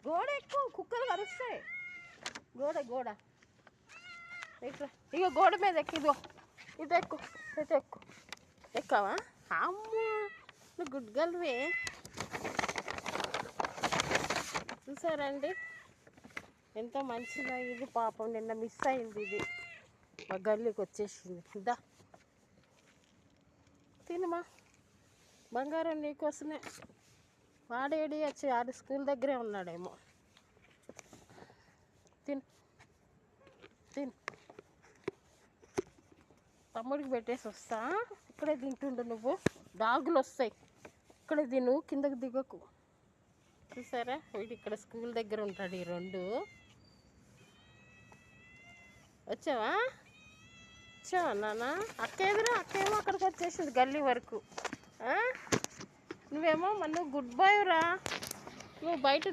గోడ ఎక్కువ, కుక్కలు కరుస్తాయి. గోడ గోడ ఇట్లా ఇక గోడ మీద ఎక్కు. ఇదిగో ఇటు ఎక్కు, ఇటు ఎక్కు. ఎక్కావా? అమ్మో నువ్వు గుడ్ గర్ల్వే. చూసారండి ఎంత మంచిగా ఇది. పాపం నిన్న మిస్ అయింది ఇది, మా గల్లీకి వచ్చేసింది. ఇద్దా తినమా, బంగారం నీకోసమే. వాడేడి వచ్చి ఆడు స్కూల్ దగ్గరే ఉన్నాడేమో. తిను తిను, తమ్ముడికి పెట్టేసి వస్తా. ఇక్కడే తింటుండు నువ్వు, డాగులు వస్తాయి. ఇక్కడే తిను, కిందకి దిగకు. చూసారా వీడు ఇక్కడ స్కూల్ దగ్గర ఉంటాడు. ఈ రెండు వచ్చావా? వచ్చావా నాన్న? అక్క ఎదురు, అక్క ఏమో అక్కడికి వచ్చేసింది గల్లీ వరకు. నువ్వేమో మన గుడ్ బాయ్ రా, నువ్వు బయట